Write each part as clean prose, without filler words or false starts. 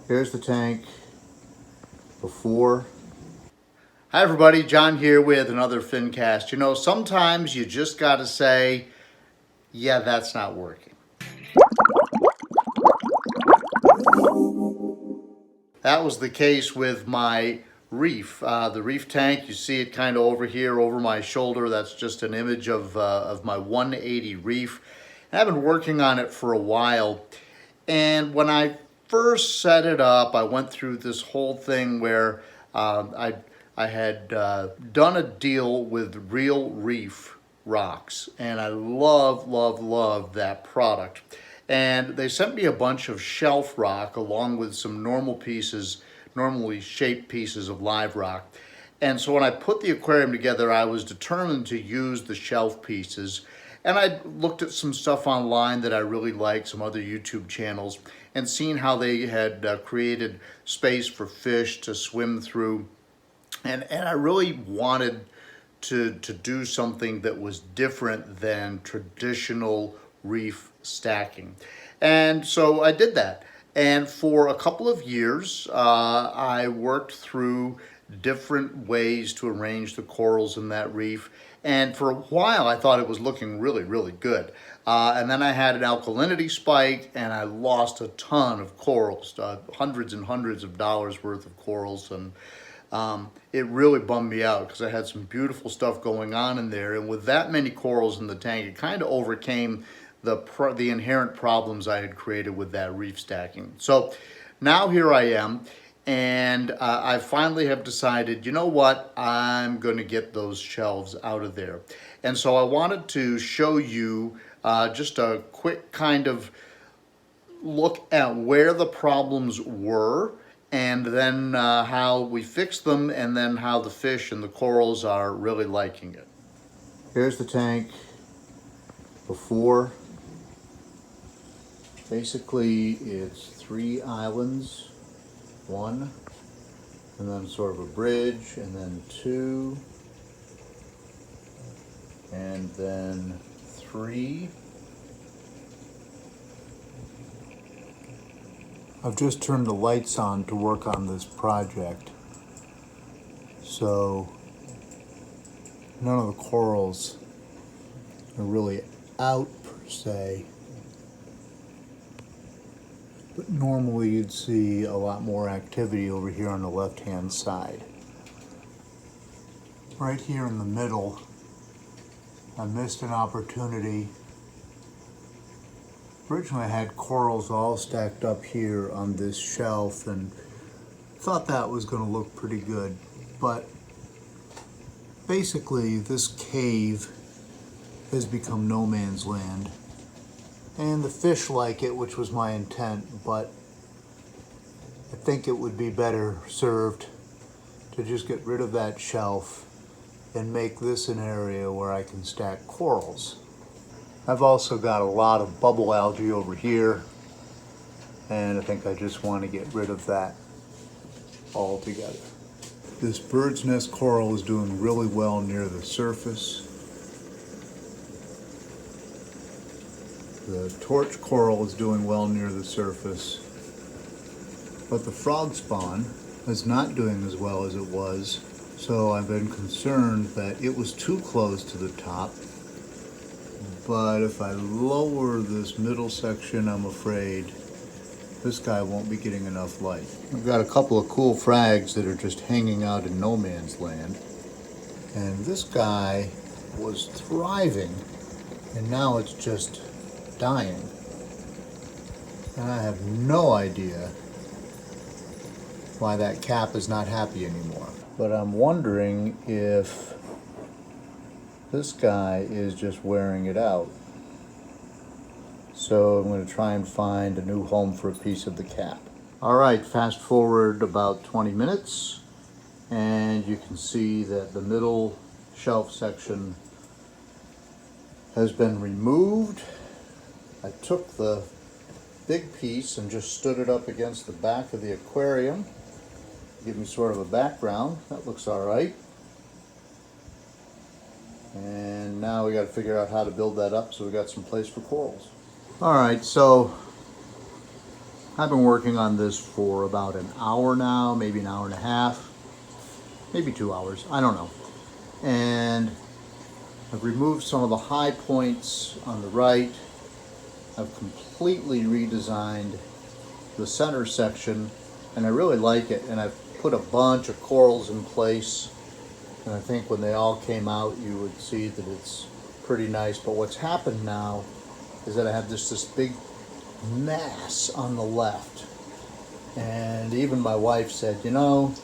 Here's the tank before. Hi everybody, John here with another Fincast. You know, sometimes you just gotta say, yeah, that's not working. That was the case with my reef. The reef tank, you see it kind of over here over my shoulder. That's just an image of my 180 reef. And I've been working on it for a while. And when I first set it up, I went through this whole thing where I had done a deal with Real Reef Rocks, and I love that product. And they sent me a bunch of shelf rock along with some normal pieces, normally shaped pieces of live rock. And so when I put the aquarium together, I was determined to use the shelf pieces. And I looked at some stuff online that I really liked, some other YouTube channels, and seen how they had created space for fish to swim through. And I really wanted to do something that was different than traditional reef stacking. And so I did that. And for a couple of years, I worked through different ways to arrange the corals in that reef. And for a while, I thought it was looking really good. And then I had an alkalinity spike and I lost a ton of corals, hundreds and hundreds of dollars worth of corals. And it really bummed me out because I had some beautiful stuff going on in there. And with that many corals in the tank, it kind of overcame the inherent problems I had created with that reef stacking. So now here I am, and I finally have decided, you know what, I'm going to get those shelves out of there. And so I wanted to show you just a quick kind of look at where the problems were, and then how we fixed them, and then how the fish and the corals are really liking it. Here's the tank before. Basically, it's 3 islands, 1, and then sort of a bridge, and then 2, and then 3. I've just turned the lights on to work on this project, so none of the corals are really out per se. But normally you'd see a lot more activity over here on the left-hand side. Right here in the middle, I missed an opportunity. Originally I had corals all stacked up here on this shelf and thought that was going to look pretty good. But basically this cave has become no man's land. And the fish like it, which was my intent, but I think it would be better served to just get rid of that shelf and make this an area where I can stack corals. I've also got a lot of bubble algae over here, and I think I just want to get rid of that altogether. This bird's nest coral is doing really well near the surface. The torch coral is doing well near the surface, but the frog spawn is not doing as well as it was, so I've been concerned that it was too close to the top. But if I lower this middle section, I'm afraid this guy won't be getting enough light. I've got a couple of cool frags that are just hanging out in no man's land, and this guy was thriving, and now it's just dying. And I have no idea why that cap is not happy anymore. But I'm wondering if this guy is just wearing it out. So I'm going to try and find a new home for a piece of the cap. Alright, fast forward about 20 minutes and you can see that the middle shelf section has been removed. I took the big piece and just stood it up against the back of the aquarium. Give me sort of a background. That looks all right. And now we got to figure out how to build that up so we got some place for corals. All right, so I've been working on this for about an hour now, maybe an hour and a half, maybe 2 hours, I don't know. And I've removed some of the high points on the right. I've completely redesigned the center section, and I really like it. And I've put a bunch of corals in place, and I think when they all came out, you would see that it's pretty nice. But what's happened now is that I have this big mass on the left, and even my wife said, you know,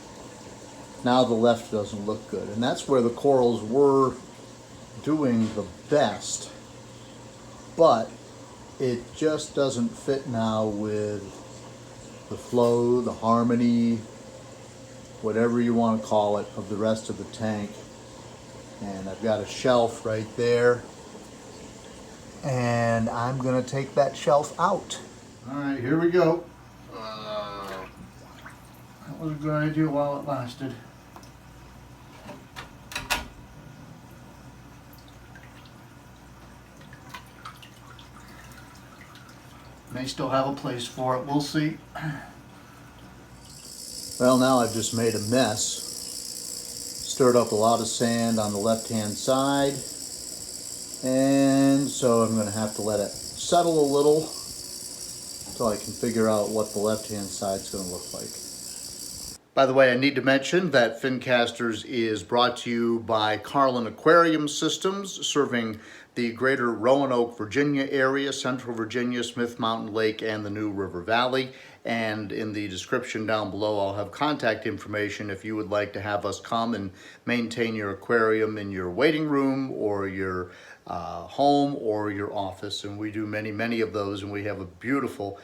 now the left doesn't look good. And that's where the corals were doing the best, but it just doesn't fit now with the flow, the harmony, whatever you want to call it, of the rest of the tank. And I've got a shelf right there, and I'm gonna take that shelf out. All right, here we go. That was a good idea while it lasted. May still have a place for it, we'll see. Well, now I've just made a mess. Stirred up a lot of sand on the left-hand side. And so I'm gonna have to let it settle a little until I can figure out what the left-hand side's gonna look like. By the way, I need to mention that Fincasters is brought to you by Carlin Aquarium Systems, serving the greater Roanoke, Virginia area, Central Virginia, Smith Mountain Lake, and the New River Valley. And in the description down below, I'll have contact information if you would like to have us come and maintain your aquarium in your waiting room or your home or your office. And we do many of those, and we have a beautiful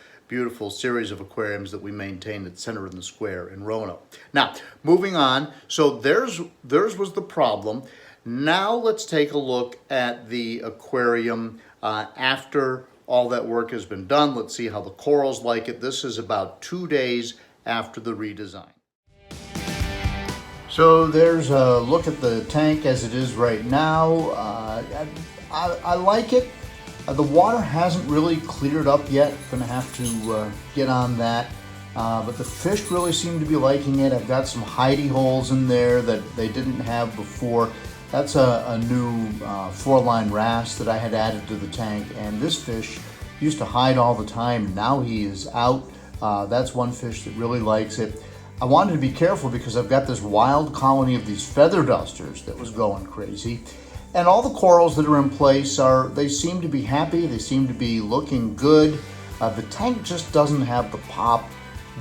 series of aquariums that we maintain at Center in the Square in Roanoke. Now, moving on. So theirs was the problem. Now let's take a look at the aquarium after all that work has been done. Let's see how the corals like it. This is about 2 days after the redesign. So there's a look at the tank as it is right now. I like it. The water hasn't really cleared up yet. Gonna have to get on that. But the fish really seem to be liking it. I've got some hidey holes in there that they didn't have before. That's a new 4-line wrasse that I had added to the tank, and this fish used to hide all the time. Now he is out. That's one fish that really likes it. I wanted to be careful because I've got this wild colony of these feather dusters that was going crazy. And all the corals that are in place they seem to be happy. They seem to be looking good. The tank just doesn't have the pop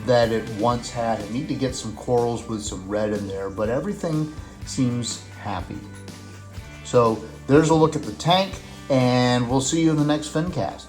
that it once had. I need to get some corals with some red in there, but everything seems happy. So there's a look at the tank, and we'll see you in the next Fincast.